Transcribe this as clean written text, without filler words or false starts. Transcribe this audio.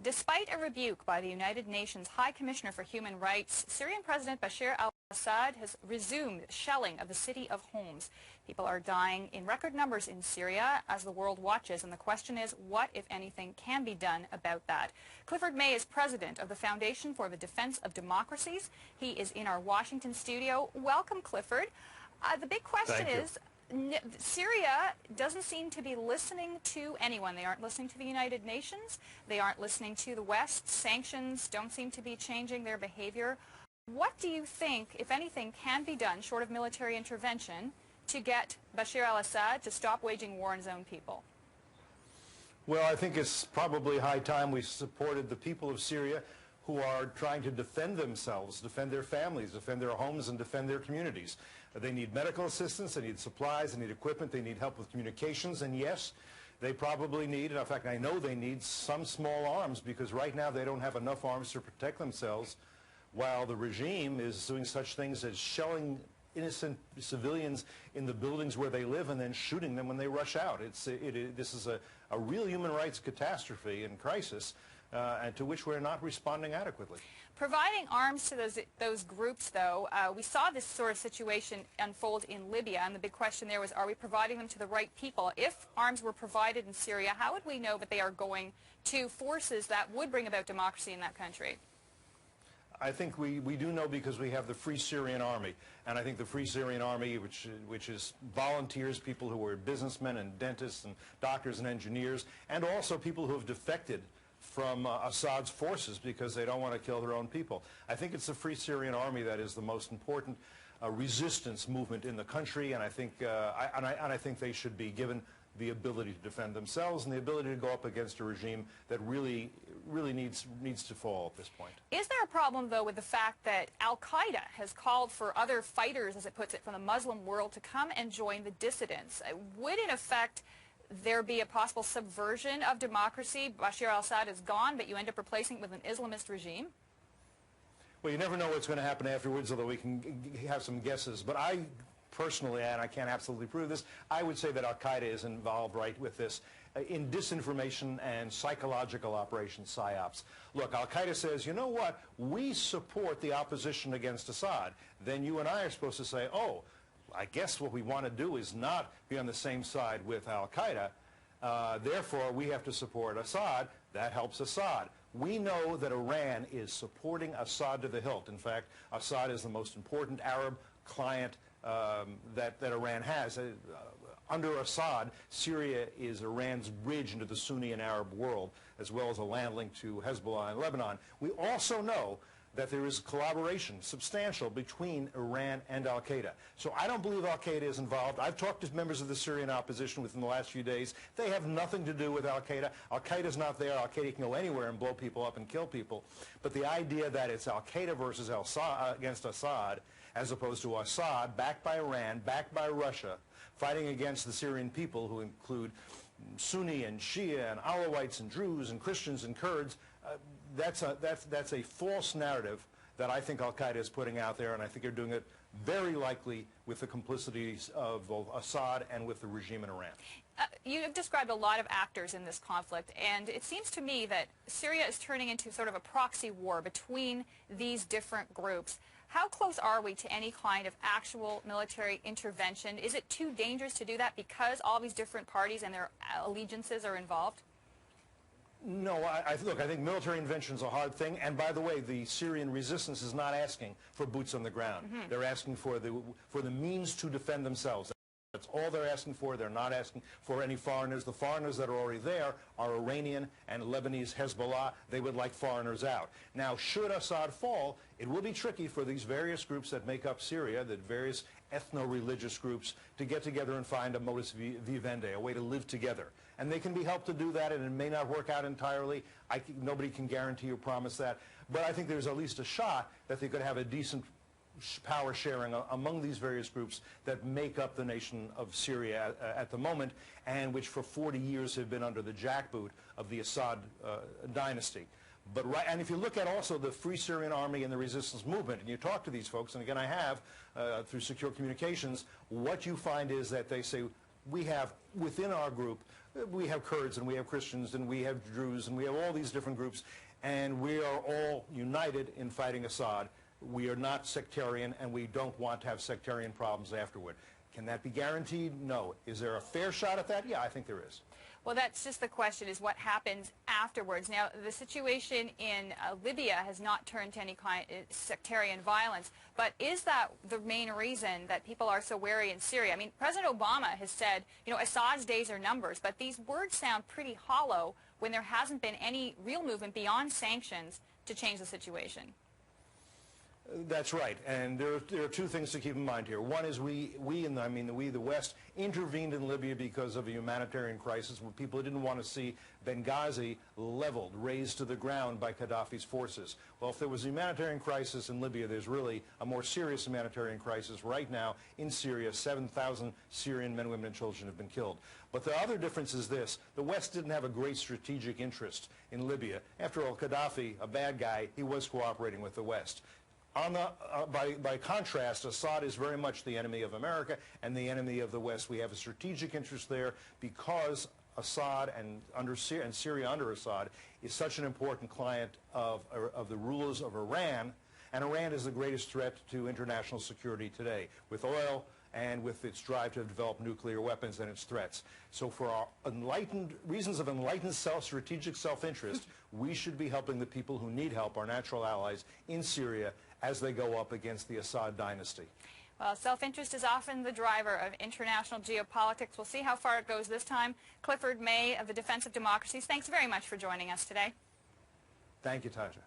Despite a rebuke by the United Nations High Commissioner for Human Rights, Syrian President Bashar al-Assad has resumed shelling of the city of Homs. People are dying in record numbers in Syria as the world watches, and the question is, what, if anything, can be done about that? Clifford May is president of the Foundation for the Defense of Democracies. He is in our Washington studio. Welcome, Clifford. The big question is, Syria doesn't seem to be listening to anyone. They aren't listening to the United Nations. They aren't listening to the West. Sanctions don't seem to be changing their behavior. What do you think, if anything, can be done, short of military intervention, to get Bashar al-Assad to stop waging war on his own people? Well, I think it's probably high time we supported the people of Syria who are trying to defend themselves, defend their families, defend their homes, and defend their communities. They need medical assistance, they need supplies, they need equipment, they need help with communications, and yes, they probably need, and in fact I know they need some small arms, because right now they don't have enough arms to protect themselves while the regime is doing such things as shelling innocent civilians in the buildings where they live and then shooting them when they rush out. This is a real human rights catastrophe and crisis, and to which we're not responding adequately. Providing arms to those groups, though, we saw this sort of situation unfold in Libya, and the big question there was, are we providing them to the right people? If arms were provided in Syria, how would we know that they are going to forces that would bring about democracy in that country? I think we do know, because we have the Free Syrian Army, and I think the Free Syrian Army, which is volunteers, people who are businessmen and dentists and doctors and engineers, and also people who have defected from Assad's forces because they don't want to kill their own people. I think it's the Free Syrian Army that is the most important resistance movement in the country, and I think I think they should be given the ability to defend themselves and the ability to go up against a regime that really needs to fall at this point. Is there a problem, though, with the fact that al-Qaeda has called for other fighters, as it puts it, from the Muslim world to come and join the dissidents? Would, in effect, there be a possible subversion of democracy? Bashar al-Assad is gone, but you end up replacing it with an Islamist regime? Well, you never know what's going to happen afterwards, although we can have some guesses. But I personally, and I can't absolutely prove this, I would say that al-Qaeda is involved right with this in disinformation and psychological operations, PSYOPs. Look, al-Qaeda says, you know what, we support the opposition against Assad. Then you and I are supposed to say, oh, I guess what we want to do is not be on the same side with al-Qaeda. Therefore, we have to support Assad. That helps Assad. We know that Iran is supporting Assad to the hilt. In fact, Assad is the most important Arab client that Iran has. Under Assad, Syria is Iran's bridge into the Sunni and Arab world, as well as a land link to Hezbollah and Lebanon. We also know that there is collaboration, substantial, between Iran and al-Qaeda. So I don't believe al-Qaeda is involved. I've talked to members of the Syrian opposition within the last few days. They have nothing to do with al-Qaeda. Al-Qaeda's not there. Al-Qaeda can go anywhere and blow people up and kill people. But the idea that it's al-Qaeda versus against Assad, as opposed to Assad, backed by Iran, backed by Russia, fighting against the Syrian people, who include Sunni and Shia and Alawites and Druze and Christians and Kurds, that's a false narrative that I think al-Qaeda is putting out there, and I think they're doing it very likely with the complicities of both Assad and with the regime in Iran. You have described a lot of actors in this conflict, and it seems to me that Syria is turning into sort of a proxy war between these different groups. How close are we to any kind of actual military intervention? Is it too dangerous to do that because all these different parties and their allegiances are involved? No, look, I think military intervention is a hard thing, and by the way, the Syrian resistance is not asking for boots on the ground. They're asking for the means to defend themselves. That's all they're asking for. They're not asking for any foreigners. The foreigners that are already there are Iranian and Lebanese Hezbollah. They would like foreigners out. Now, should Assad fall, it will be tricky for these various groups that make up Syria, the various ethno-religious groups, to get together and find a modus vivendi, a way to live together. And they can be helped to do that, and it may not work out entirely. Nobody can guarantee or promise that. But I think there's at least a shot that they could have a decent power sharing among these various groups that make up the nation of Syria at the moment, and which for 40 years have been under the jackboot of the Assad dynasty. And if you look at also the Free Syrian Army and the resistance movement, and you talk to these folks, and again I have, through secure communications, what you find is that they say, we have within our group We have Kurds and we have Christians and we have Druze and we have all these different groups, and we are all united in fighting Assad. We are not sectarian, and we don't want to have sectarian problems afterward. Can that be guaranteed? No. Is there a fair shot at that? Yeah, I think there is. Well, that's just the question, is what happens afterwards. Now, the situation in Libya has not turned to any kind of sectarian violence, but is that the main reason that people are so wary in Syria? I mean, President Obama has said, you know, Assad's days are numbers, but these words sound pretty hollow when there hasn't been any real movement beyond sanctions to change the situation. That's right, and there are two things to keep in mind here. One is we, the West, intervened in Libya because of a humanitarian crisis where people didn't want to see Benghazi leveled, razed to the ground by Gaddafi's forces. Well, if there was a humanitarian crisis in Libya, there's really a more serious humanitarian crisis right now in Syria. 7,000 Syrian men, women, and children have been killed. But the other difference is this: the West didn't have a great strategic interest in Libya. After all, Gaddafi, a bad guy, he was cooperating with the West. By contrast, Assad is very much the enemy of America and the enemy of the West. We have a strategic interest there because Assad and Syria under Assad is such an important client of the rulers of Iran, and Iran is the greatest threat to international security today, with oil and with its drive to develop nuclear weapons and its threats. So for our reasons of enlightened strategic self-interest, we should be helping the people who need help, our natural allies in Syria, as they go up against the Assad dynasty. Well, self-interest is often the driver of international geopolitics. We'll see how far it goes this time. Clifford May of the Defense of Democracies, thanks very much for joining us today. Thank you, Taja.